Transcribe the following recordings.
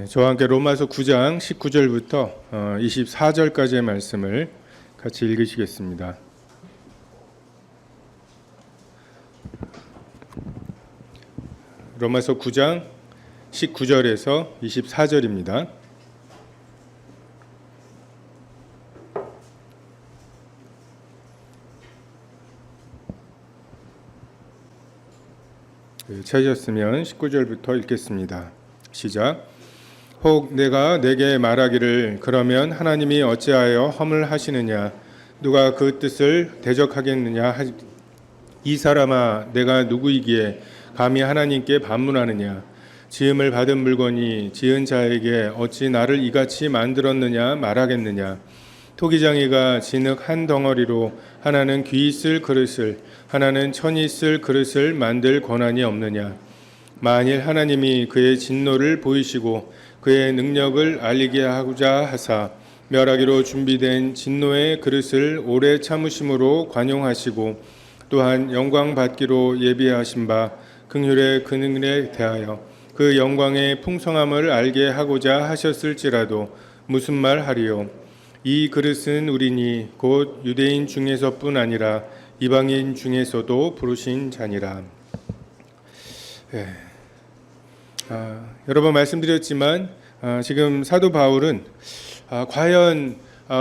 저와 함께 로마서 9장 19절부터 24절까지의 말씀을 같이 읽으시겠습니다. 로마서 9장 19절에서 24절입니다. 찾으셨으면 19절부터 읽겠습니다. 시작. 혹 내가 내게 말하기를 그러면 하나님이 어찌하여 허물 하시느냐 누가 그 뜻을 대적하겠느냐 이 사람아 내가 누구이기에 감히 하나님께 반문하느냐 지음을 받은 물건이 지은 자에게 어찌 나를 이같이 만들었느냐 말하겠느냐 토기장이가 진흙 한 덩어리로 하나는 귀 있을 그릇을 하나는 천이 있을 그릇을 만들 권한이 없느냐 만일 하나님이 그의 진노를 보이시고 그의 능력을 알리게 하고자 하사 멸하기로 준비된 진노의 그릇을 오래 참으심으로 관용하시고 또한 영광 받기로 예비하신 바 긍휼의 근은에 대하여 그 영광의 풍성함을 알게 하고자 하셨을지라도 무슨 말 하리요 이 그릇은 우리니 곧 유대인 중에서뿐 아니라 이방인 중에서도 부르신 자니라. 여러 번 말씀드렸지만 지금 사도 바울은 과연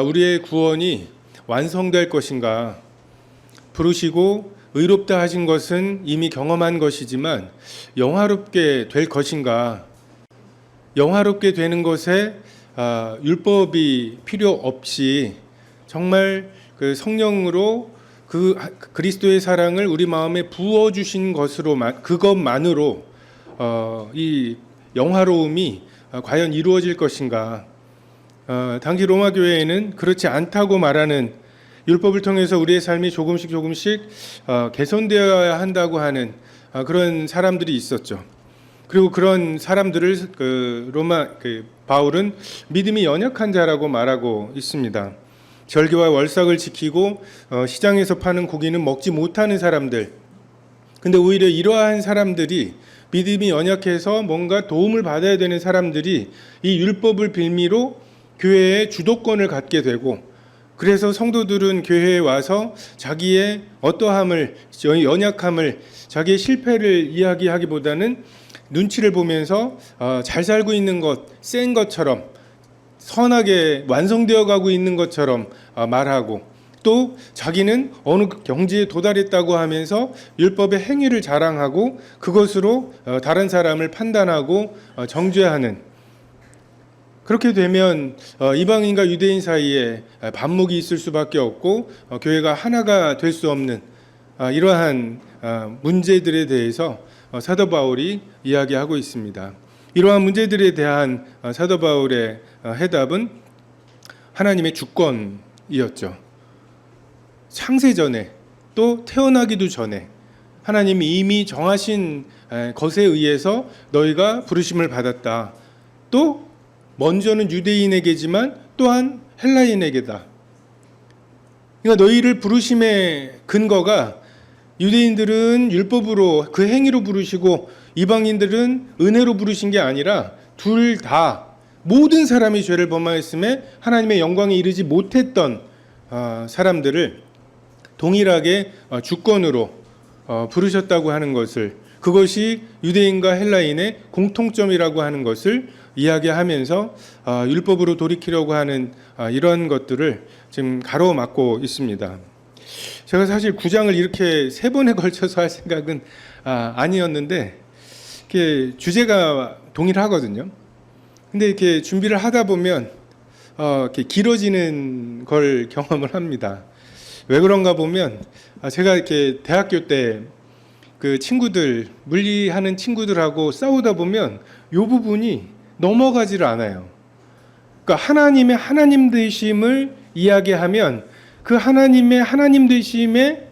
우리의 구원이 완성될 것인가, 부르시고 의롭다 하신 것은 이미 경험한 것이지만 영화롭게 될 것인가, 영화롭게 되는 것에 율법이 필요 없이 정말 그 성령으로 그 그리스도의 사랑을 우리 마음에 부어주신 것으로 그것만으로 이 영화로움이 과연 이루어질 것인가. 당시 로마 교회에는 그렇지 않다고 말하는 율법을 통해서 우리의 삶이 조금씩 개선되어야 한다고 하는 그런 사람들이 있었죠. 그리고 그런 사람들을 바울은 믿음이 연약한 자라고 말하고 있습니다. 절기와 월삭을 지키고 시장에서 파는 고기는 먹지 못하는 사람들. 근데 오히려 이러한 사람들이 믿음이 연약해서 뭔가 도움을 받아야 되는 사람들이 이 율법을 빌미로 교회의 주도권을 갖게 되고 그래서 성도들은 교회에 와서 자기의 어떠함을, 연약함을, 자기의 실패를 이야기하기보다는 눈치를 보면서 잘 살고 있는 것, 센 것처럼 선하게 완성되어 가고 있는 것처럼 말하고 또 자기는 어느 경지에 도달했다고 하면서 율법의 행위를 자랑하고 그것으로 다른 사람을 판단하고 정죄하는 그렇게 되면 이방인과 유대인 사이에 반목이 있을 수밖에 없고 교회가 하나가 될 수 없는 이러한 문제들에 대해서 사도 바울이 이야기하고 있습니다. 이러한 문제들에 대한 사도 바울의 해답은 하나님의 주권이었죠. 창세 전에 또 태어나기도 전에 하나님이 이미 정하신 것에 의해서 너희가 부르심을 받았다. 또 먼저는 유대인에게지만 또한 헬라인에게다. 그러니까 너희를 부르심의 근거가 유대인들은 율법으로 그 행위로 부르시고 이방인들은 은혜로 부르신 게 아니라 둘 다 모든 사람이 죄를 범하였음에 하나님의 영광에 이르지 못했던 사람들을 동일하게 주권으로 부르셨다고 하는 것을 그것이 유대인과 헬라인의 공통점이라고 하는 것을 이야기하면서 율법으로 돌이키려고 하는 이런 것들을 지금 가로막고 있습니다. 제가 사실 9장을 이렇게 3번에 걸쳐서 할 생각은 아니었는데 이렇게 주제가 동일하거든요. 근데 이렇게 준비를 하다 보면 이렇게 길어지는 걸 경험을 합니다. 왜 그런가 보면 제가 이렇게 대학교 때 그 친구들 물리하는 친구들하고 싸우다 보면 이 부분이 넘어가지를 않아요. 그러니까 하나님의 하나님 되심을 이야기하면 그 하나님의 하나님 되심에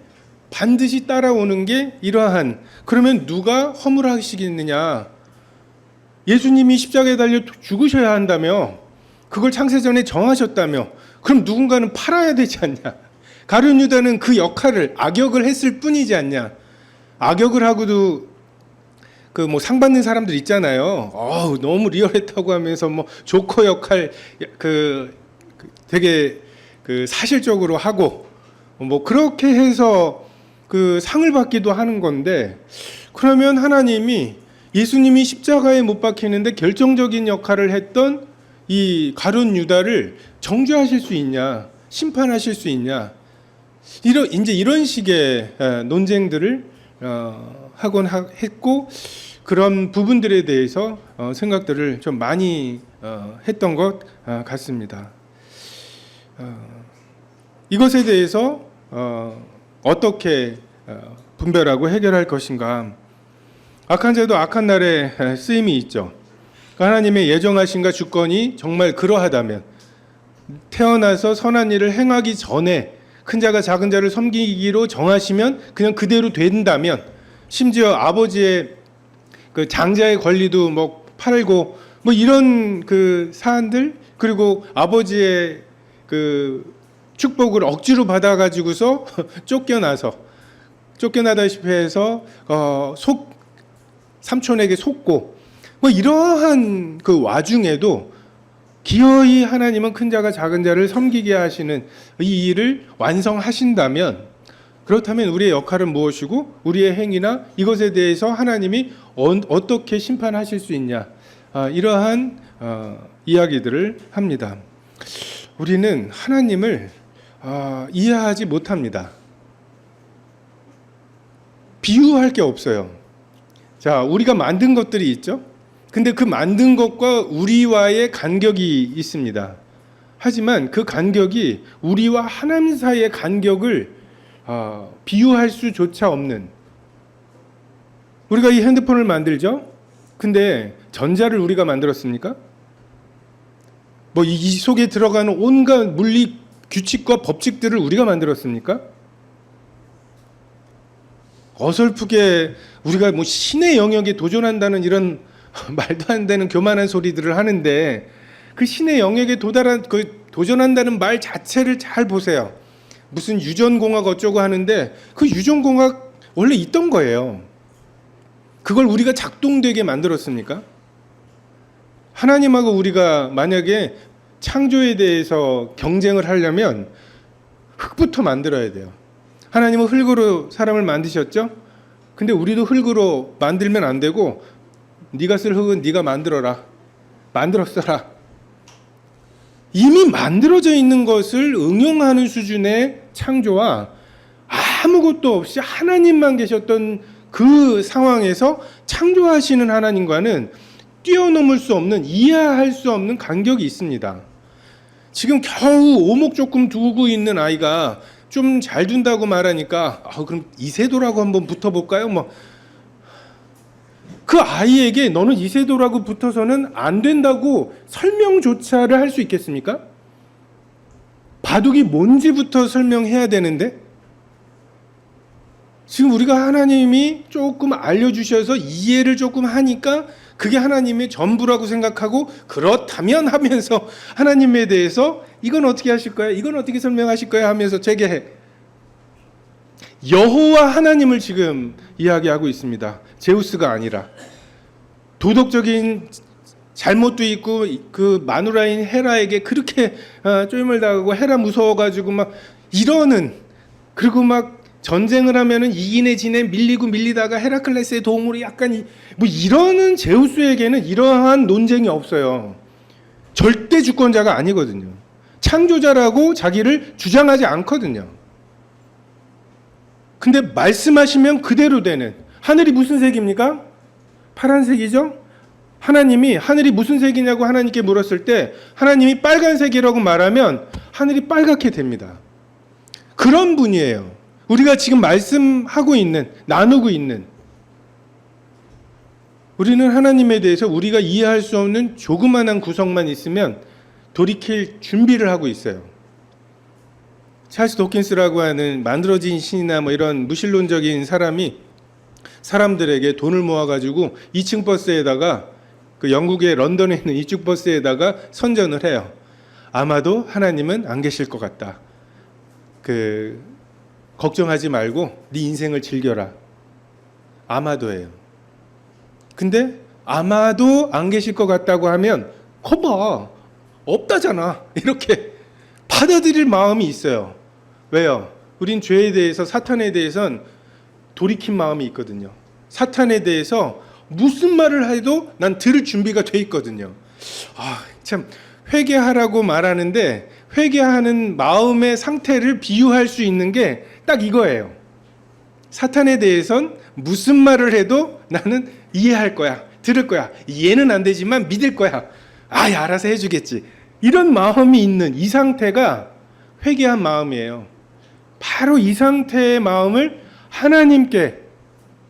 반드시 따라오는 게 이러한 그러면 누가 허물하시겠느냐? 예수님이 십자가에 달려 죽으셔야 한다며 그걸 창세전에 정하셨다며 그럼 누군가는 팔아야 되지 않냐? 가룟 유다는 그 역할을 악역을 했을 뿐이지 않냐? 악역을 하고도 그 뭐 상 받는 사람들 있잖아요. 너무 리얼했다고 하면서 뭐 조커 역할 되게 그 사실적으로 하고 뭐 그렇게 해서 그 상을 받기도 하는 건데, 그러면 하나님이 예수님이 십자가에 못 박히는데 결정적인 역할을 했던 이 가룟 유다를 정죄하실 수 있냐, 심판하실 수 있냐, 이런 식의 논쟁들을 하곤 했고, 그런 부분들에 대해서 생각들을 좀 많이 했던 것 같습니다. 이것에 대해서 어떻게 분별하고 해결할 것인가? 악한 자도 악한 날에 쓰임이 있죠. 하나님의 예정하신가 주권이 정말 그러하다면, 태어나서 선한 일을 행하기 전에 큰 자가 작은 자를 섬기기로 정하시면 그냥 그대로 된다면, 심지어 아버지의 그 장자의 권리도 뭐 팔고 뭐 이런 그 사안들, 그리고 아버지의 그 축복을 억지로 받아가지고서 쫓겨나다시피 해서 삼촌에게 속고 뭐 이러한 그 와중에도 기어이 하나님은 큰 자가 작은 자를 섬기게 하시는 이 일을 완성하신다면, 그렇다면 우리의 역할은 무엇이고 우리의 행위나 이것에 대해서 하나님이 어떻게 심판하실 수 있냐, 이러한 이야기들을 합니다. 우리는 하나님을 이해하지 못합니다. 비유할 게 없어요. 자, 우리가 만든 것들이 있죠. 근데 그 만든 것과 우리와의 간격이 있습니다. 하지만 그 간격이 우리와 하나님 사이의 간격을 비유할 수조차 없는, 우리가 이 핸드폰을 만들죠. 근데 전자를 우리가 만들었습니까? 뭐 이 속에 들어가는 온갖 물리 규칙과 법칙들을 우리가 만들었습니까? 어설프게 우리가 뭐 신의 영역에 도전한다는 이런 말도 안 되는 교만한 소리들을 하는데, 그 신의 영역에 도전한다는 말 자체를 잘 보세요. 무슨 유전공학 어쩌고 하는데 그 유전공학 원래 있던 거예요. 그걸 우리가 작동되게 만들었습니까? 하나님하고 우리가 만약에 창조에 대해서 경쟁을 하려면 흙부터 만들어야 돼요. 하나님은 흙으로 사람을 만드셨죠? 근데 우리도 흙으로 만들면 안 되고, 네가 쓸 흙은 네가 만들었어라. 이미 만들어져 있는 것을 응용하는 수준의 창조와 아무것도 없이 하나님만 계셨던 그 상황에서 창조하시는 하나님과는 뛰어넘을 수 없는, 이해할 수 없는 간격이 있습니다. 지금 겨우 오목 조금 두고 있는 아이가 좀 잘 둔다고 말하니까 그럼 이세돌하고 한번 붙어볼까요? 뭐 그 아이에게 너는 이세돌하고 붙어서는 안 된다고 설명조차를 할 수 있겠습니까? 바둑이 뭔지부터 설명해야 되는데, 지금 우리가 하나님이 조금 알려주셔서 이해를 조금 하니까 그게 하나님의 전부라고 생각하고, 그렇다면 하면서 하나님에 대해서 이건 어떻게 하실 거야? 이건 어떻게 설명하실 거야? 하면서 제게 여호와 하나님을 지금 이야기하고 있습니다. 제우스가 아니라. 도덕적인 잘못도 있고, 그 마누라인 헤라에게 그렇게 쪼임을 당하고 헤라 무서워가지고 막 이러는, 그리고 막 전쟁을 하면은 이기네 지네 밀리다가 헤라클레스의 도움으로 약간 뭐 이러는 제우스에게는 이러한 논쟁이 없어요. 절대 주권자가 아니거든요. 창조자라고 자기를 주장하지 않거든요. 근데 말씀하시면 그대로 되는, 하늘이 무슨 색입니까? 파란색이죠? 하나님이 하늘이 무슨 색이냐고 하나님께 물었을 때 하나님이 빨간색이라고 말하면 하늘이 빨갛게 됩니다. 그런 분이에요. 우리가 지금 말씀하고 있는, 나누고 있는, 우리는 하나님에 대해서 우리가 이해할 수 없는 조그만한 구석만 있으면 돌이킬 준비를 하고 있어요. 찰스 도킨스라고 하는 만들어진 신이나 뭐 이런 무신론적인 사람이 사람들에게 돈을 모아가지고 2층 버스에다가, 그 영국의 런던에 있는 2층 버스에다가 선전을 해요. 아마도 하나님은 안 계실 것 같다. 걱정하지 말고 네 인생을 즐겨라. 아마도예요. 근데 아마도 안 계실 것 같다고 하면 거봐 없다잖아 이렇게 받아들일 마음이 있어요. 왜요? 우린 죄에 대해서 사탄에 대해선 돌이킨 마음이 있거든요. 사탄에 대해서 무슨 말을 해도 난 들을 준비가 돼 있거든요. 참 회개하라고 말하는데 회개하는 마음의 상태를 비유할 수 있는 게 딱 이거예요. 사탄에 대해선 무슨 말을 해도 나는 이해할 거야, 들을 거야. 이해는 안 되지만 믿을 거야. 알아서 해주겠지. 이런 마음이 있는 이 상태가 회개한 마음이에요. 바로 이 상태의 마음을 하나님께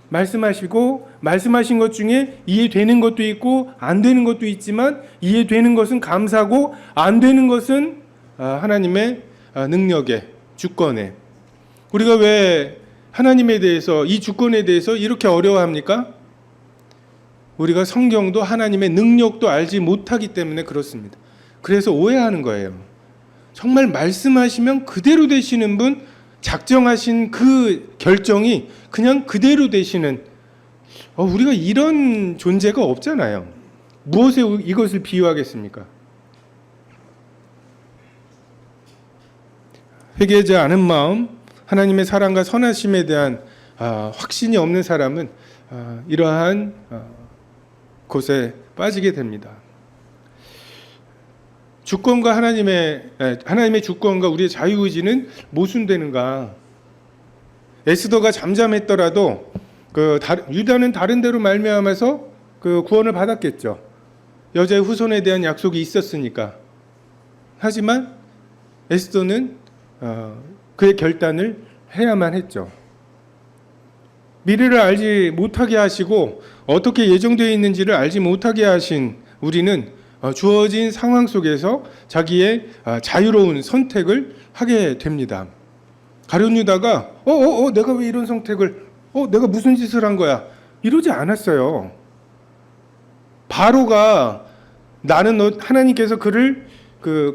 말씀하시고 말씀하신 것 중에 이해되는 것도 있고 안 되는 것도 있지만 이해되는 것은 감사고 안 되는 것은 하나님의 능력에 주권에. 우리가 왜 하나님에 대해서 이 주권에 대해서 이렇게 어려워합니까? 우리가 성경도 하나님의 능력도 알지 못하기 때문에 그렇습니다. 그래서 오해하는 거예요. 정말 말씀하시면 그대로 되시는 분, 작정하신 그 결정이 그냥 그대로 되시는 우리가 이런 존재가 없잖아요. 무엇에 이것을 비유하겠습니까? 회개하지 않은 마음, 하나님의 사랑과 선하심에 대한 확신이 없는 사람은 이러한 곳에 빠지게 됩니다. 주권과 하나님의 주권과 우리의 자유의지는 모순되는가? 에스더가 잠잠했더라도 유다는 다른 데로 말미암아서 그 구원을 받았겠죠. 여자의 후손에 대한 약속이 있었으니까. 하지만 에스더는 그의 결단을 해야만 했죠. 미래를 알지 못하게 하시고 어떻게 예정되어 있는지를 알지 못하게 하신 우리는 주어진 상황 속에서 자기의 자유로운 선택을 하게 됩니다. 가룟 유다가 내가 왜 이런 선택을 내가 무슨 짓을 한 거야 이러지 않았어요. 바로가 나는 하나님께서 그를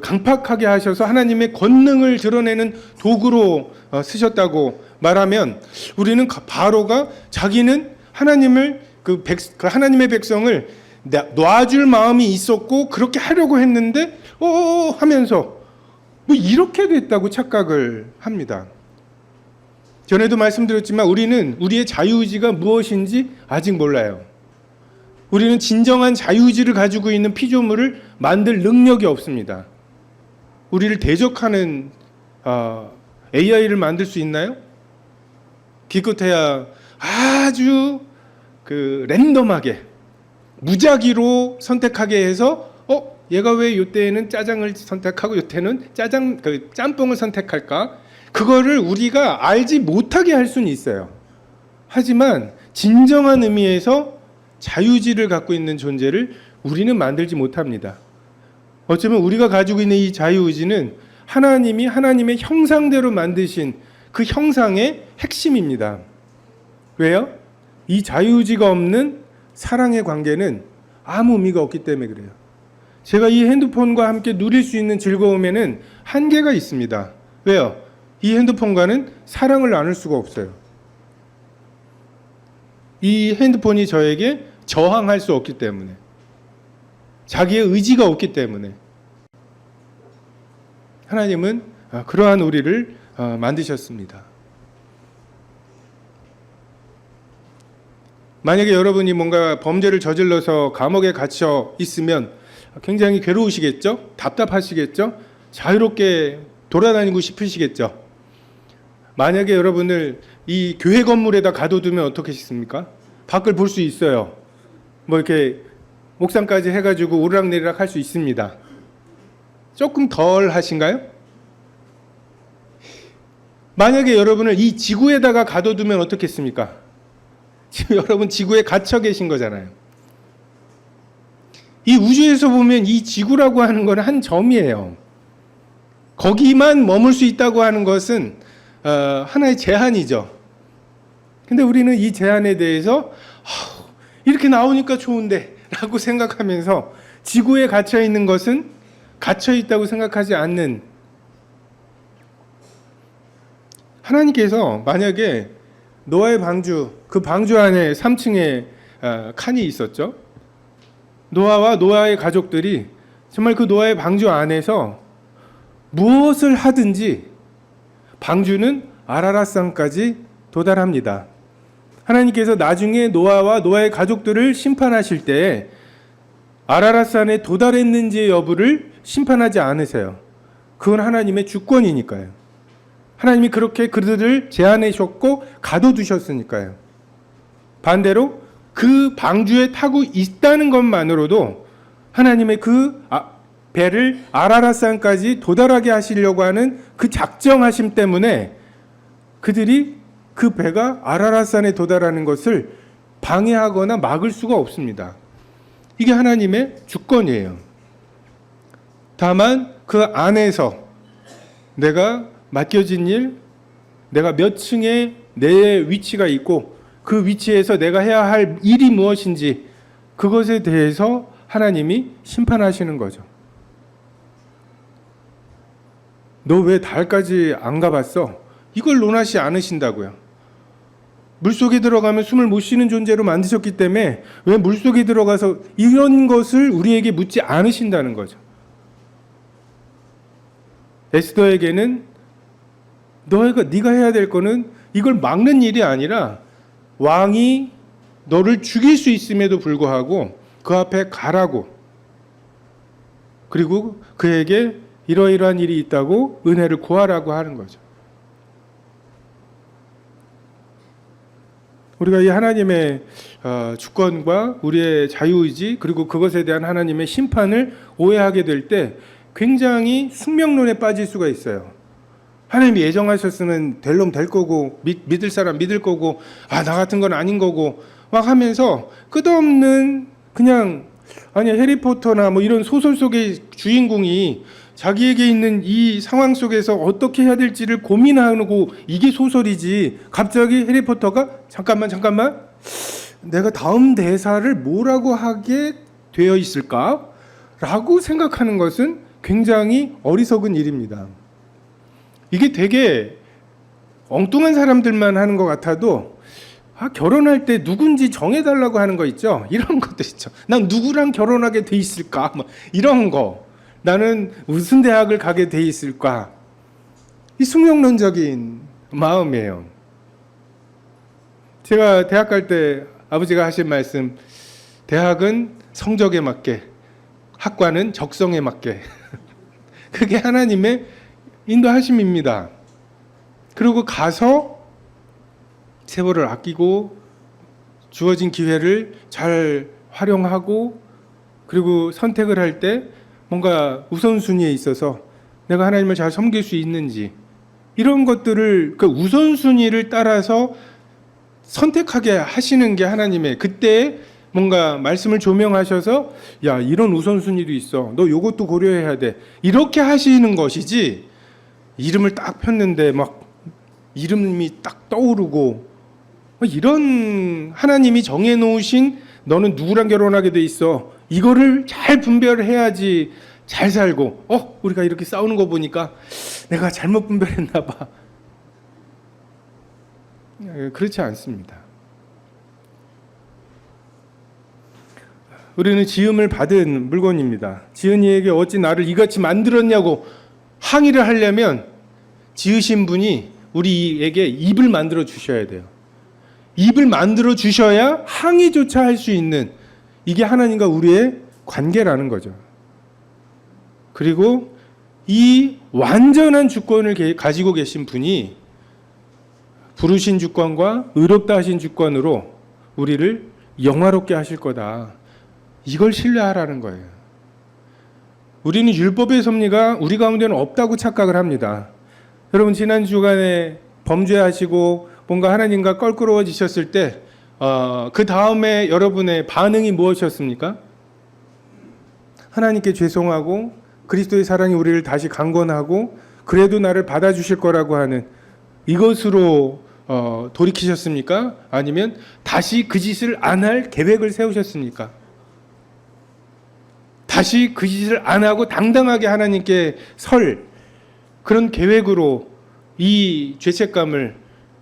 강팍하게 하셔서 하나님의 권능을 드러내는 도구로 쓰셨다고 말하면 우리는 바로가 자기는 하나님을 하나님의 백성을 놔줄 마음이 있었고 그렇게 하려고 했는데 하면서 뭐 이렇게 됐다고 착각을 합니다. 전에도 말씀드렸지만 우리는 우리의 자유의지가 무엇인지 아직 몰라요. 우리는 진정한 자유의지를 가지고 있는 피조물을 만들 능력이 없습니다. 우리를 대적하는 AI를 만들 수 있나요? 기껏해야 아주 랜덤하게 무작위로 선택하게 해서 얘가 왜 이때는 짜장을 선택하고 이때는 짬뽕을 선택할까? 그거를 우리가 알지 못하게 할 수는 있어요. 하지만 진정한 의미에서 자유의지를 갖고 있는 존재를 우리는 만들지 못합니다. 어쩌면 우리가 가지고 있는 이 자유의지는 하나님이 하나님의 형상대로 만드신 그 형상의 핵심입니다. 왜요? 이 자유의지가 없는 사랑의 관계는 아무 의미가 없기 때문에 그래요. 제가 이 핸드폰과 함께 누릴 수 있는 즐거움에는 한계가 있습니다. 왜요? 이 핸드폰과는 사랑을 나눌 수가 없어요. 이 핸드폰이 저에게 저항할 수 없기 때문에, 자기의 의지가 없기 때문에. 하나님은 그러한 우리를 만드셨습니다. 만약에 여러분이 뭔가 범죄를 저질러서 감옥에 갇혀 있으면 굉장히 괴로우시겠죠? 답답하시겠죠? 자유롭게 돌아다니고 싶으시겠죠? 만약에 여러분을 이 교회 건물에다 가둬두면 어떻겠습니까? 밖을 볼 수 있어요. 뭐 이렇게 옥상까지 해가지고 오르락내리락 할 수 있습니다. 조금 덜 하신가요? 만약에 여러분을 이 지구에다가 가둬두면 어떻겠습니까? 지금 여러분 지구에 갇혀 계신 거잖아요. 이 우주에서 보면 이 지구라고 하는 건 한 점이에요. 거기만 머물 수 있다고 하는 것은 하나의 제한이죠. 근데 우리는 이 제한에 대해서 이렇게 나오니까 좋은데 라고 생각하면서 지구에 갇혀 있는 것은 갇혀 있다고 생각하지 않는, 하나님께서 만약에 노아의 방주, 그 방주 안에 3층에 칸이 있었죠. 노아와 노아의 가족들이 정말 그 노아의 방주 안에서 무엇을 하든지 방주는 아라랏산까지 도달합니다. 하나님께서 나중에 노아와 노아의 가족들을 심판하실 때 아라랏산에 도달했는지의 여부를 심판하지 않으세요. 그건 하나님의 주권이니까요. 하나님이 그렇게 그들을 제한하셨고 가둬두셨으니까요. 반대로 그 방주에 타고 있다는 것만으로도 하나님의 그 배를 아라랏산까지 도달하게 하시려고 하는 그 작정하심 때문에 그들이 그 배가 아라랏산에 도달하는 것을 방해하거나 막을 수가 없습니다. 이게 하나님의 주권이에요. 다만 그 안에서 내가 맡겨진 일, 내가 몇 층에 내 위치가 있고 그 위치에서 내가 해야 할 일이 무엇인지 그것에 대해서 하나님이 심판하시는 거죠. 너 왜 달까지 안 가봤어? 이걸 논하시 않으신다고요. 물속에 들어가면 숨을 못 쉬는 존재로 만드셨기 때문에 왜 물속에 들어가서 이런 것을 우리에게 묻지 않으신다는 거죠. 에스더에게는 네가 해야 될 거는 이걸 막는 일이 아니라 왕이 너를 죽일 수 있음에도 불구하고 그 앞에 가라고, 그리고 그에게 이러이러한 일이 있다고 은혜를 구하라고 하는 거죠. 우리가 이 하나님의 주권과 우리의 자유의지 그리고 그것에 대한 하나님의 심판을 오해하게 될 때 굉장히 숙명론에 빠질 수가 있어요. 하나님이 예정하셨으면 될 놈 될 거고 믿을 사람 믿을 거고 나 같은 건 아닌 거고 막 하면서 끝없는 그냥 해리포터나 뭐 이런 소설 속의 주인공이 자기에게 있는 이 상황 속에서 어떻게 해야 될지를 고민하고 이게 소설이지 갑자기 해리포터가 잠깐만 내가 다음 대사를 뭐라고 하게 되어 있을까? 라고 생각하는 것은 굉장히 어리석은 일입니다. 이게 되게 엉뚱한 사람들만 하는 것 같아도 결혼할 때 누군지 정해달라고 하는 거 있죠? 이런 것도 있죠. 난 누구랑 결혼하게 돼 있을까? 뭐 이런 거. 나는 무슨 대학을 가게 돼 있을까? 이 숙명론적인 마음이에요. 제가 대학 갈 때 아버지가 하신 말씀, 대학은 성적에 맞게, 학과는 적성에 맞게. 그게 하나님의 인도하심입니다. 그리고 가서 세월을 아끼고 주어진 기회를 잘 활용하고 그리고 선택을 할 때 뭔가 우선순위에 있어서 내가 하나님을 잘 섬길 수 있는지 이런 것들을 그 우선순위를 따라서 선택하게 하시는 게 하나님의 그때 뭔가 말씀을 조명하셔서 야 이런 우선순위도 있어 너 요것도 고려해야 돼 이렇게 하시는 것이지 이름을 딱 폈는데 막 이름이 딱 떠오르고 이런 하나님이 정해놓으신 너는 누구랑 결혼하게 돼 있어 이거를 잘 분별을 해야지 잘 살고 우리가 이렇게 싸우는 거 보니까 내가 잘못 분별했나 봐. 그렇지 않습니다. 우리는 지음을 받은 물건입니다. 지은 이에게 어찌 나를 이같이 만들었냐고 항의를 하려면 지으신 분이 우리에게 입을 만들어 주셔야 돼요. 입을 만들어 주셔야 항의조차 할 수 있는 이게 하나님과 우리의 관계라는 거죠. 그리고 이 완전한 주권을 가지고 계신 분이 부르신 주권과 의롭다 하신 주권으로 우리를 영화롭게 하실 거다. 이걸 신뢰하라는 거예요. 우리는 율법의 섭리가 우리 가운데는 없다고 착각을 합니다. 여러분 지난 주간에 범죄하시고 뭔가 하나님과 껄끄러워지셨을 때 그 다음에 여러분의 반응이 무엇이었습니까? 하나님께 죄송하고 그리스도의 사랑이 우리를 다시 강권하고 그래도 나를 받아주실 거라고 하는 이것으로 돌이키셨습니까? 아니면 다시 그 짓을 안 할 계획을 세우셨습니까? 다시 그 짓을 안 하고 당당하게 하나님께 설 그런 계획으로 이 죄책감을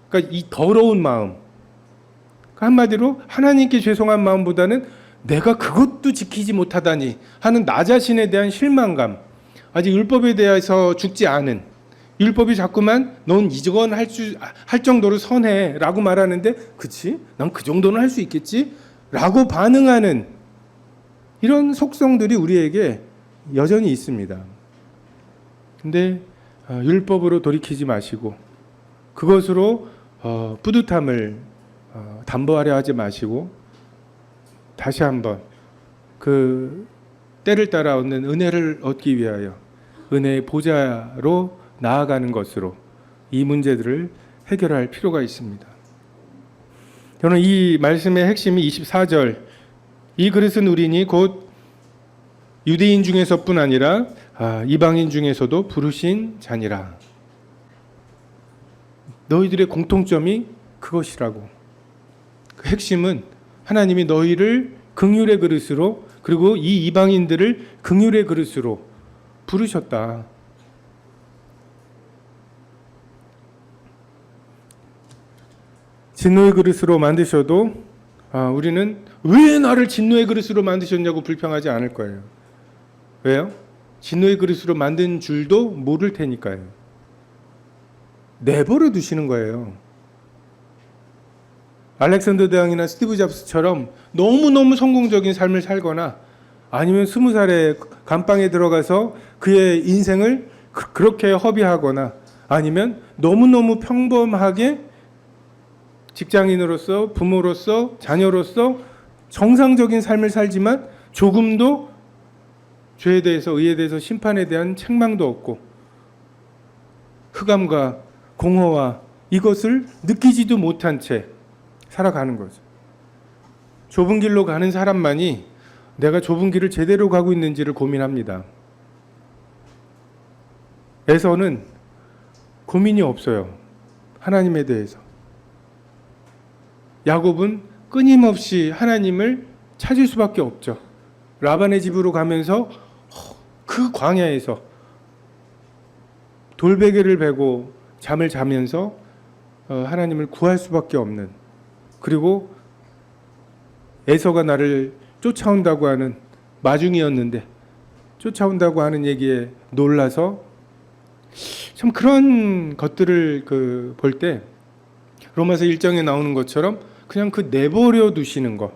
그러니까 이 더러운 마음 한마디로 하나님께 죄송한 마음보다는 내가 그것도 지키지 못하다니 하는 나 자신에 대한 실망감, 아직 율법에 대해서 죽지 않은, 율법이 자꾸만 넌 이건 할 정도로 선해 라고 말하는데 그치? 난 그 정도는 할 수 있겠지? 라고 반응하는 이런 속성들이 우리에게 여전히 있습니다. 근데 율법으로 돌이키지 마시고 그것으로 뿌듯함을 담보하려 하지 마시고 다시 한번 그 때를 따라 얻는 은혜를 얻기 위하여 은혜의 보좌로 나아가는 것으로 이 문제들을 해결할 필요가 있습니다. 저는 이 말씀의 핵심이 24절, 이 그릇은 우리니 곧 유대인 중에서뿐 아니라 이방인 중에서도 부르신 자니라. 너희들의 공통점이 그것이라고. 그 핵심은 하나님이 너희를 긍휼의 그릇으로, 그리고 이 이방인들을 긍휼의 그릇으로 부르셨다. 진노의 그릇으로 만드셔도 우리는 왜 나를 진노의 그릇으로 만드셨냐고 불평하지 않을 거예요. 왜요? 진노의 그릇으로 만든 줄도 모를 테니까요. 내버려 두시는 거예요. 알렉산더 대왕이나 스티브 잡스처럼 너무너무 성공적인 삶을 살거나 아니면 20살에 감방에 들어가서 그의 인생을 그렇게 허비하거나 아니면 너무너무 평범하게 직장인으로서, 부모로서, 자녀로서 정상적인 삶을 살지만 조금도 죄에 대해서, 의에 대해서, 심판에 대한 책망도 없고 흑암과 공허와 이것을 느끼지도 못한 채 살아가는 거죠. 좁은 길로 가는 사람만이 내가 좁은 길을 제대로 가고 있는지를 고민합니다. 에서는 고민이 없어요. 하나님에 대해서. 야곱은 끊임없이 하나님을 찾을 수밖에 없죠. 라반의 집으로 가면서 그 광야에서 돌베개를 베고 잠을 자면서 하나님을 구할 수밖에 없는, 그리고 에서가 나를 쫓아온다고 하는, 마중이었는데 쫓아온다고 하는 얘기에 놀라서 참 그런 것들을 볼 때 로마서 1장에 나오는 것처럼 그냥 그 내버려 두시는 것,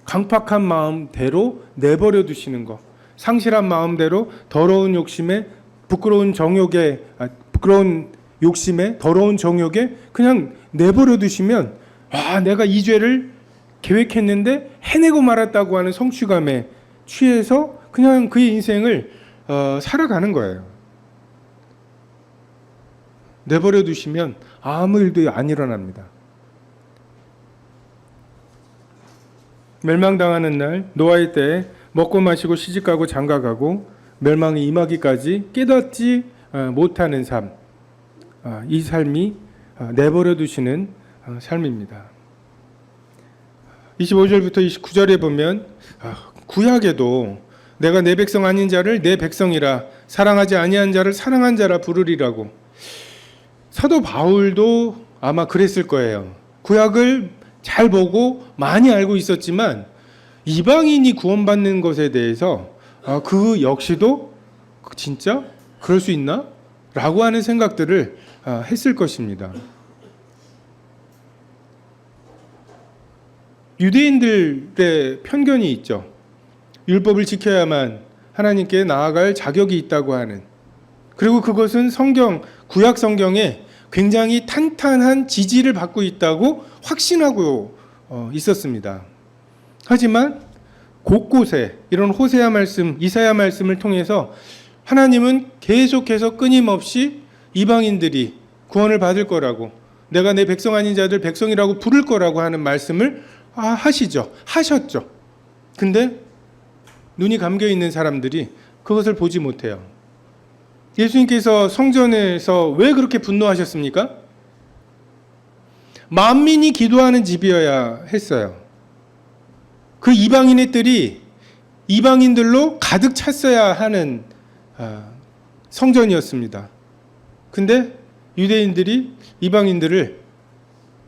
강팍한 마음대로 내버려 두시는 것, 상실한 마음대로 더러운 욕심에, 부끄러운 욕심에, 더러운 정욕에 그냥 내버려 두시면 내가 이 죄를 계획했는데 해내고 말았다고 하는 성취감에 취해서 그냥 그의 인생을 살아가는 거예요. 내버려 두시면 아무 일도 안 일어납니다. 멸망당하는 날 노아의 때에 먹고 마시고 시집가고 장가가고 멸망이 임하기까지 깨닫지 못하는 삶, 이 삶이 내버려 두시는 삶입니다. 25절부터 29절에 보면 구약에도 내가 내 백성 아닌 자를 내 백성이라, 사랑하지 아니한 자를 사랑한 자라 부르리라고. 사도 바울도 아마 그랬을 거예요. 구약을 잘 보고 많이 알고 있었지만 이방인이 구원받는 것에 대해서 그 역시도 진짜 그럴 수 있나? 라고 하는 생각들을 했을 것입니다. 유대인들의 편견이 있죠. 율법을 지켜야만 하나님께 나아갈 자격이 있다고 하는, 그리고 그것은 구약 성경에 굉장히 탄탄한 지지를 받고 있다고 확신하고 있었습니다. 하지만 곳곳에 이런 호세아 말씀, 이사야 말씀을 통해서 하나님은 계속해서 끊임없이 이방인들이 구원을 받을 거라고, 내가 내 백성 아닌 자들 백성이라고 부를 거라고 하는 말씀을 하셨죠. 근데 눈이 감겨 있는 사람들이 그것을 보지 못해요. 예수님께서 성전에서 왜 그렇게 분노하셨습니까? 만민이 기도하는 집이어야 했어요. 그 이방인의 뜰이 이방인들로 가득 찼어야 하는 성전이었습니다. 근데 유대인들이 이방인들을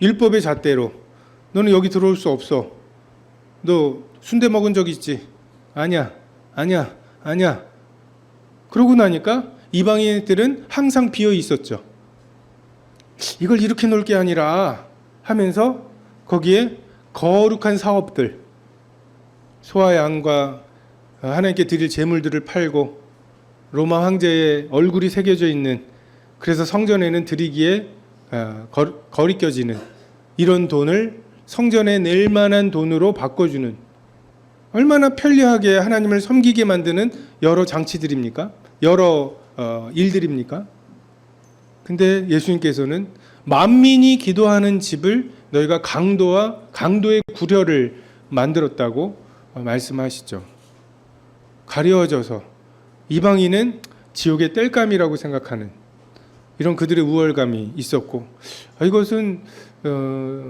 율법의 잣대로 너는 여기 들어올 수 없어. 너 순대 먹은 적 있지? 아니야. 아니야. 아니야. 그러고 나니까 이방인들은 항상 비어 있었죠. 이걸 이렇게 놓을 게 아니라 하면서 거기에 거룩한 사업들, 소와 양과 하나님께 드릴 제물들을 팔고 로마 황제의 얼굴이 새겨져 있는, 그래서 성전에는 드리기에 거리껴지는 이런 돈을 성전에 낼 만한 돈으로 바꿔주는, 얼마나 편리하게 하나님을 섬기게 만드는 여러 장치들입니까? 여러 일들입니까? 근데 예수님께서는 만민이 기도하는 집을 너희가 강도의 구려를 만들었다고 말씀하시죠. 가려져서 이방인은 지옥의 땔감이라고 생각하는 이런 그들의 우월감이 있었고, 이것은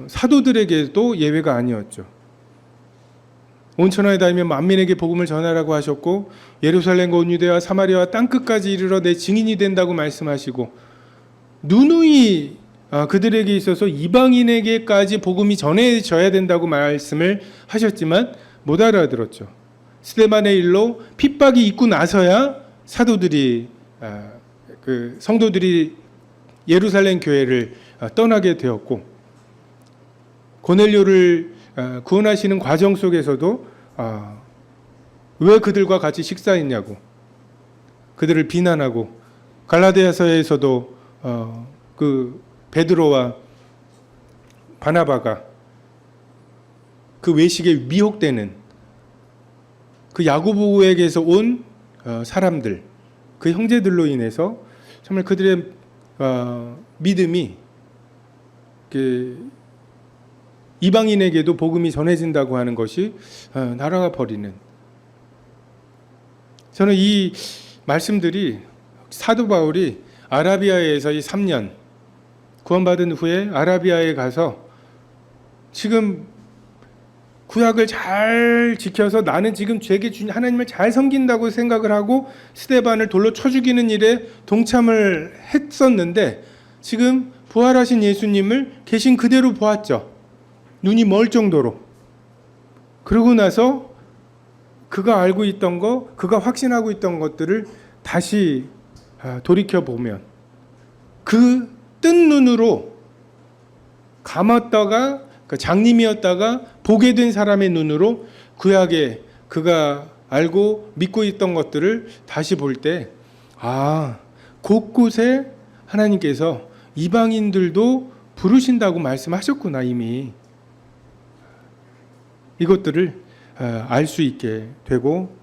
사도들에게도 예외가 아니었죠. 온 천하에 다니며 만민에게 복음을 전하라고 하셨고, 예루살렘과 온 유대와 사마리아와 땅끝까지 이르러 내 증인이 된다고 말씀하시고, 누누이 그들에게 있어서 이방인에게까지 복음이 전해져야 된다고 말씀을 하셨지만 못 알아들었죠. 스데반의 일로 핍박이 있고 나서야 사도들이, 그 성도들이 예루살렘 교회를 떠나게 되었고, 고넬료를 구원하시는 과정 속에서도 왜 그들과 같이 식사했냐고 그들을 비난하고, 갈라디아서에서도 그 베드로와 바나바가 그 외식에 미혹되는 그 야고보에게서 온 사람들, 그 형제들로 인해서 정말 그들의 믿음이 이방인에게도 복음이 전해진다고 하는 것이 날아가 버리는, 저는 이 말씀들이 사도 바울이 아라비아에서 이 3년 구원받은 후에 아라비아에 가서 지금 구약을 잘 지켜서 나는 지금 죄게 주님 하나님을 잘 섬긴다고 생각을 하고 스데반을 돌로 쳐 죽이는 일에 동참을 했었는데, 지금 부활하신 예수님을 계신 그대로 보았죠. 눈이 멀 정도로. 그러고 나서 그가 알고 있던 거, 그가 확신하고 있던 것들을 다시 돌이켜보면 그 뜬 눈으로 감았다가 그 장님이었다가 보게 된 사람의 눈으로 구약에 그가 알고 믿고 있던 것들을 다시 볼 때, 곳곳에 하나님께서 이방인들도 부르신다고 말씀하셨구나. 이미 이것들을 알 수 있게 되고,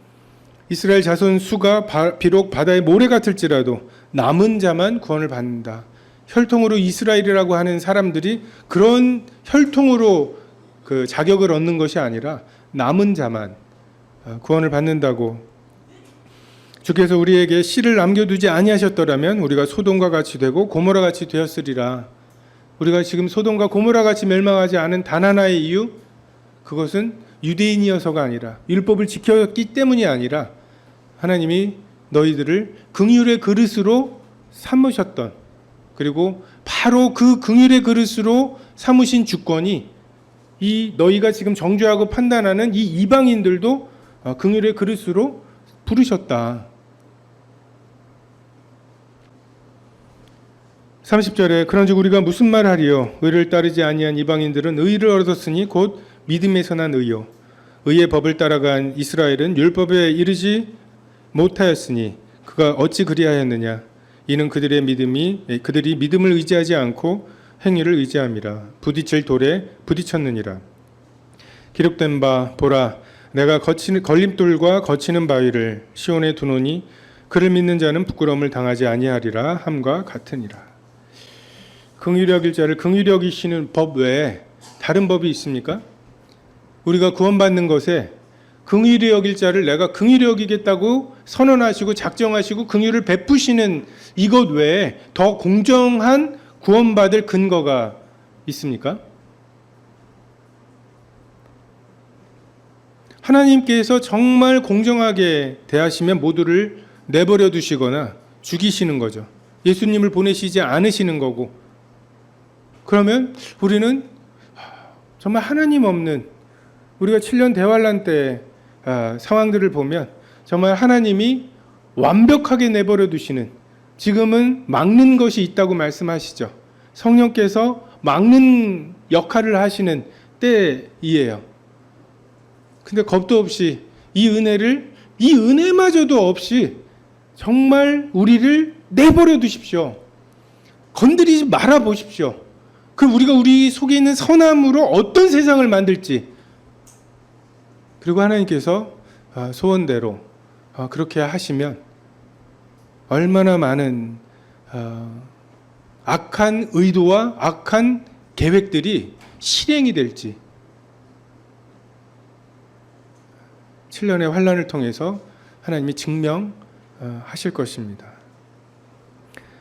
이스라엘 자손 수가 비록 바다의 모래 같을지라도 남은 자만 구원을 받는다. 혈통으로 이스라엘이라고 하는 사람들이 그런 혈통으로 그 자격을 얻는 것이 아니라 남은 자만 구원을 받는다고. 주께서 우리에게 씨를 남겨두지 아니하셨더라면 우리가 소돔과 같이 되고 고모라 같이 되었으리라. 우리가 지금 소돔과 고모라 같이 멸망하지 않은 단 하나의 이유, 그것은 유대인이어서가 아니라, 율법을 지켰기 때문이 아니라 하나님이 너희들을 긍휼의 그릇으로 삼으셨던, 그리고 바로 그 긍휼의 그릇으로 삼으신 주권이 이 너희가 지금 정죄하고 판단하는 이 이방인들도 긍휼의 그릇으로 부르셨다. 30절에 그런즉 우리가 무슨 말하리요? 의를 따르지 아니한 이방인들은 의를 얻었으니 곧 믿음에서 난 의요. 의의 법을 따라간 이스라엘은 율법에 이르지 못하였으니 그가 어찌 그리하였느냐? 이는 그들이 믿음을 의지하지 않고 행위를 의지함이라. 부딪힐 돌에 부딪혔느니라. 기록된 바 보라, 내가 걸림돌과 거치는 바위를 시온에 두노니 그를 믿는 자는 부끄러움을 당하지 아니하리라 함과 같으니라. 긍휼히 여길 자를 긍휼히 여기시는 법 외에 다른 법이 있습니까? 우리가 구원받는 것에 긍휼히 여길 자를 내가 긍휼히 여기겠다고 선언하시고 작정하시고 긍휼을 베푸시는 이것 외에 더 공정한 구원받을 근거가 있습니까? 하나님께서 정말 공정하게 대하시면 모두를 내버려 두시거나 죽이시는 거죠. 예수님을 보내시지 않으시는 거고, 그러면 우리는 정말 하나님 없는 우리가 7년 대환란 때 상황들을 보면 정말 하나님이 완벽하게 내버려 두시는, 지금은 막는 것이 있다고 말씀하시죠. 성령께서 막는 역할을 하시는 때이에요. 근데 겁도 없이 이 은혜마저도 없이 정말 우리를 내버려 두십시오. 건드리지 말아 보십시오. 우리가 우리 속에 있는 선함으로 어떤 세상을 만들지. 그리고 하나님께서 소원대로 그렇게 하시면 얼마나 많은 악한 의도와 악한 계획들이 실행이 될지 7년의 환란을 통해서 하나님이 증명하실 것입니다.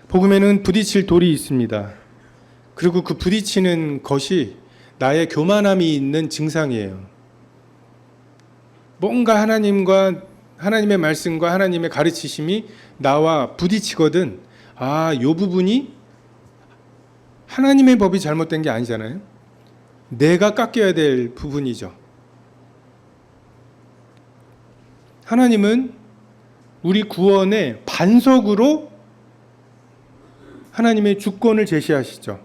복음에는 부딪힐 돌이 있습니다. 그리고 그 부딪히는 것이 나의 교만함이 있는 증상이에요. 뭔가 하나님의 말씀과 하나님의 가르치심이 나와 부딪히거든, 요 부분이 하나님의 법이 잘못된 게 아니잖아요. 내가 깎여야 될 부분이죠. 하나님은 우리 구원의 반석으로 하나님의 주권을 제시하시죠.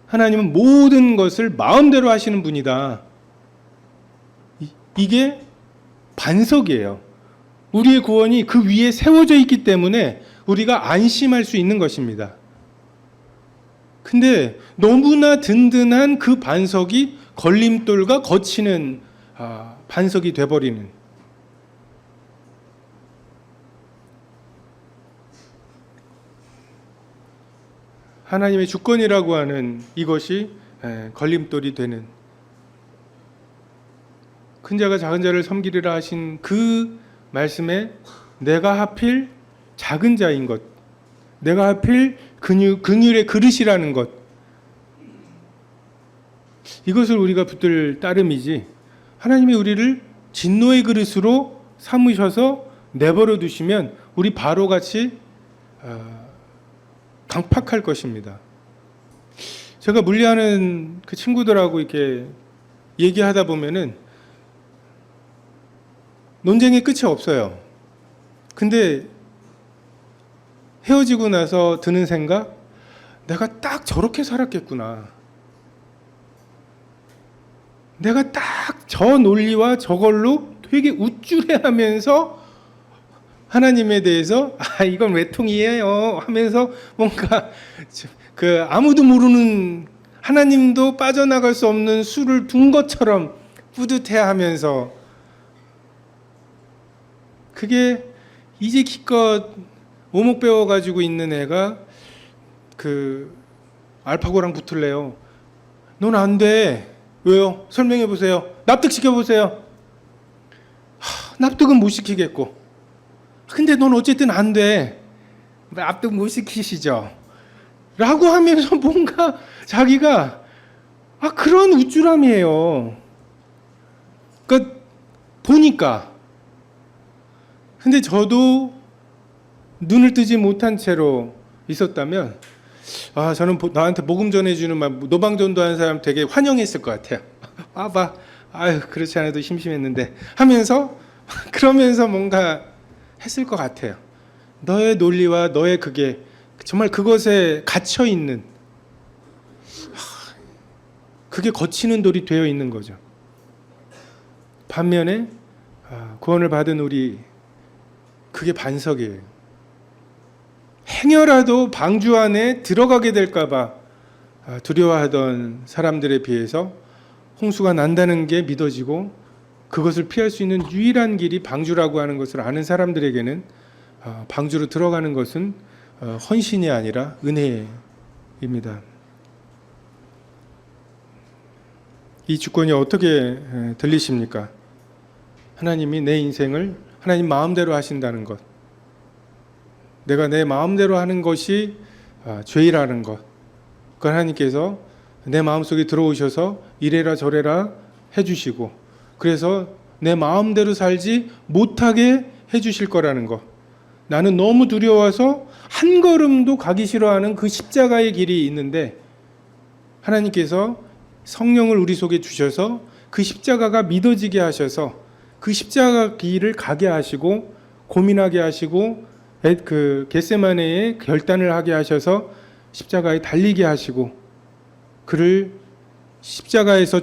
하나님은 모든 것을 마음대로 하시는 분이다. 이게 반석이에요. 우리의 구원이 그 위에 세워져 있기 때문에 우리가 안심할 수 있는 것입니다. 근데 너무나 든든한 그 반석이 걸림돌과 거치는 반석이 돼버리는, 하나님의 주권이라고 하는 이것이 걸림돌이 되는, 큰 자가 작은 자를 섬기리라 하신 그 말씀에 내가 하필 작은 자인 것, 내가 하필 긍휼의 그릇이라는 것, 이것을 우리가 붙들 따름이지, 하나님이 우리를 진노의 그릇으로 삼으셔서 내버려 두시면 우리 바로같이 강팍할 것입니다. 제가 물리하는 그 친구들하고 이렇게 얘기하다 보면은 논쟁의 끝이 없어요. 근데 헤어지고 나서 드는 생각, 내가 딱 저렇게 살았겠구나. 내가 딱 저 논리와 저걸로 되게 우쭐해하면서 하나님에 대해서 이건 외통이에요 하면서 뭔가 아무도 모르는, 하나님도 빠져나갈 수 없는 수를 둔 것처럼 뿌듯해하면서, 그게 이제 기껏 오목 배워가지고 있는 애가 알파고랑 붙을래요. 넌 안 돼. 왜요? 설명해 보세요. 납득시켜 보세요. 납득은 못 시키겠고, 근데 넌 어쨌든 안 돼. 납득 못 시키시죠? 라고 하면서 뭔가 자기가 그런 우쭐함이에요. 그러니까 보니까. 근데 저도 눈을 뜨지 못한 채로 있었다면 저는 나한테 복음 전해주는 노방전도하는 사람 되게 환영했을 것 같아요. 봐. 그렇지 않아도 심심했는데 하면서 그러면서 뭔가 했을 것 같아요. 너의 논리와 너의 그게 정말 그것에 갇혀 있는, 그게 거치는 돌이 되어 있는 거죠. 반면에 구원을 받은 우리, 그게 반석이에요. 행여라도 방주 안에 들어가게 될까봐 두려워하던 사람들에 비해서 홍수가 난다는 게 믿어지고, 그것을 피할 수 있는 유일한 길이 방주라고 하는 것을 아는 사람들에게는 방주로 들어가는 것은 헌신이 아니라 은혜입니다. 이 주권이 어떻게 들리십니까? 하나님이 내 인생을 하나님 마음대로 하신다는 것, 내가 내 마음대로 하는 것이 죄라는 것, 그 하나님께서 내 마음속에 들어오셔서 이래라 저래라 해주시고, 그래서 내 마음대로 살지 못하게 해주실 거라는 것, 나는 너무 두려워서 한 걸음도 가기 싫어하는 그 십자가의 길이 있는데 하나님께서 성령을 우리 속에 주셔서 그 십자가가 믿어지게 하셔서 그 십자가 길을 가게 하시고 고민하게 하시고 그 겟세마네의 결단을 하게 하셔서 십자가에 달리게 하시고 그를 십자가에서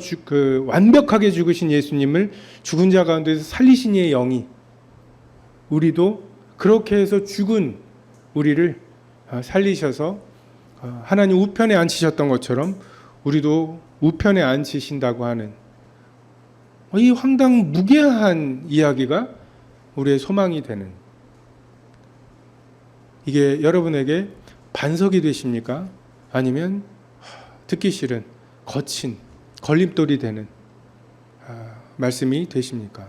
완벽하게 죽으신 예수님을 죽은 자 가운데서 살리신 이의 영이 우리도 그렇게 해서 죽은 우리를 살리셔서 하나님 우편에 앉히셨던 것처럼 우리도 우편에 앉히신다고 하는 이 황당 무계한 이야기가 우리의 소망이 되는, 이게 여러분에게 반석이 되십니까? 아니면 듣기 싫은 거친 걸림돌이 되는 말씀이 되십니까?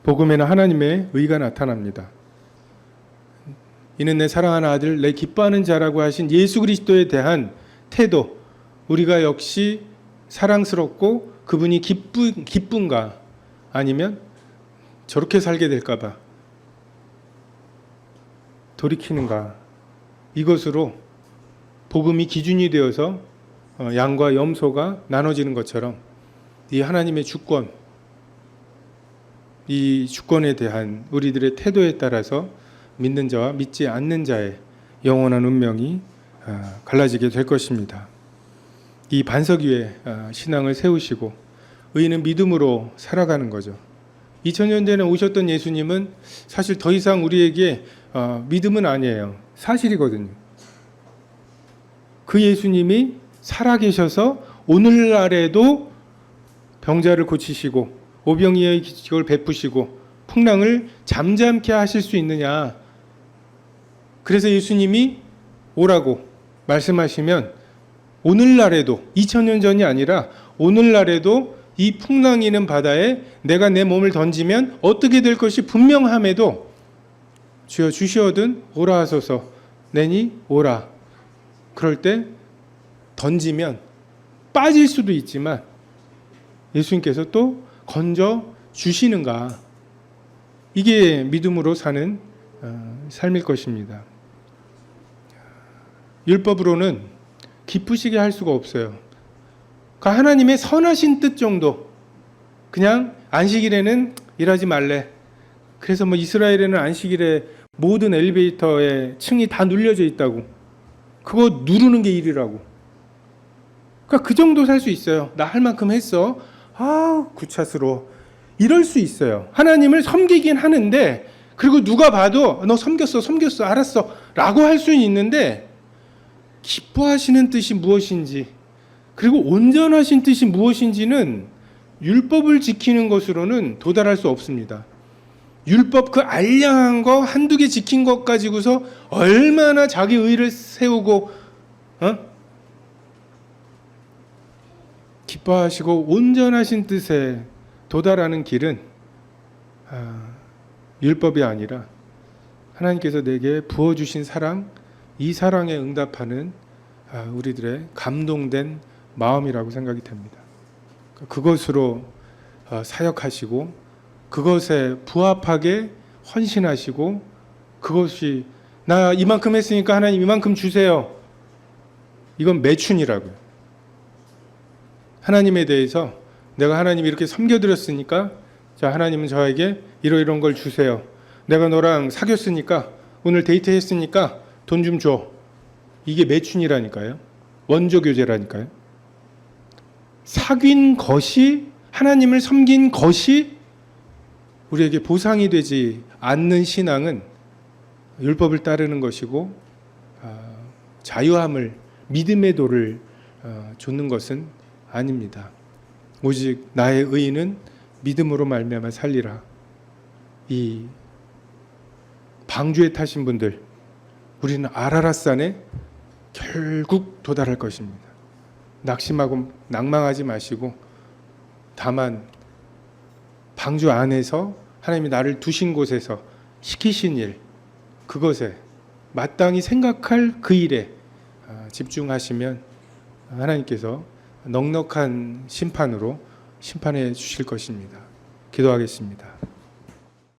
복음에는 하나님의 의가 나타납니다. 이는 내 사랑하는 아들, 내 기뻐하는 자라고 하신 예수 그리스도에 대한 태도, 우리가 역시 사랑스럽고 그분이 기쁜가, 아니면 저렇게 살게 될까봐 돌이키는가, 이것으로 복음이 기준이 되어서 양과 염소가 나눠지는 것처럼 이 하나님의 주권, 이 주권에 대한 우리들의 태도에 따라서 믿는 자와 믿지 않는 자의 영원한 운명이 갈라지게 될 것입니다. 이 반석 위에 신앙을 세우시고 의인은 믿음으로 살아가는 거죠. 2000년 전에 오셨던 예수님은 사실 더 이상 우리에게 믿음은 아니에요. 사실이거든요. 그 예수님이 살아계셔서 오늘날에도 병자를 고치시고 오병이어의 기적을 베푸시고 풍랑을 잠잠케 하실 수 있느냐. 그래서 예수님이 오라고 말씀하시면 오늘날에도, 2000년 전이 아니라 오늘날에도 이 풍랑이는 바다에 내가 내 몸을 던지면 어떻게 될 것이 분명함에도 주여 주시어든 오라 하소서, 내니 오라. 그럴 때 던지면 빠질 수도 있지만 예수님께서 또 건져 주시는가. 이게 믿음으로 사는 삶일 것입니다. 율법으로는 기쁘시게 할 수가 없어요. 그러니까 하나님의 선하신 뜻 정도. 그냥 안식일에는 일하지 말래. 그래서 이스라엘에는 안식일에 모든 엘리베이터에 층이 다 눌려져 있다고. 그거 누르는 게 일이라고. 그러니까 그 정도 살 수 있어요. 나 할 만큼 했어. 구차스러워. 이럴 수 있어요. 하나님을 섬기긴 하는데, 그리고 누가 봐도 너 섬겼어 알았어 라고 할 수는 있는데, 기뻐하시는 뜻이 무엇인지, 그리고 온전하신 뜻이 무엇인지는 율법을 지키는 것으로는 도달할 수 없습니다. 율법 그 알량한 거 한두 개 지킨 것 가지고서 얼마나 자기 의를 세우고 기뻐하시고 온전하신 뜻에 도달하는 길은 율법이 아니라 하나님께서 내게 부어주신 사랑, 이 사랑에 응답하는 우리들의 감동된 마음이라고 생각이 됩니다. 그것으로 사역하시고 그것에 부합하게 헌신하시고, 그것이 나 이만큼 했으니까 하나님 이만큼 주세요. 이건 매춘이라고요. 하나님에 대해서 내가 하나님 이렇게 섬겨드렸으니까 자, 하나님은 저에게 이런 걸 주세요. 내가 너랑 사귀었으니까, 오늘 데이트했으니까 돈 좀 줘. 이게 매춘이라니까요. 원조교제라니까요. 사귄 것이, 하나님을 섬긴 것이 우리에게 보상이 되지 않는 신앙은 율법을 따르는 것이고, 자유함을, 믿음의 도를 좇는 것은 아닙니다. 오직 나의 의인은 믿음으로 말미암아 살리라. 이 방주에 타신 분들, 우리는 아라랏산에 결국 도달할 것입니다. 낙심하고 낭망하지 마시고, 다만 방주 안에서 하나님이 나를 두신 곳에서 시키신 일, 그것에 마땅히 생각할 그 일에 집중하시면 하나님께서 넉넉한 심판으로 심판해 주실 것입니다. 기도하겠습니다.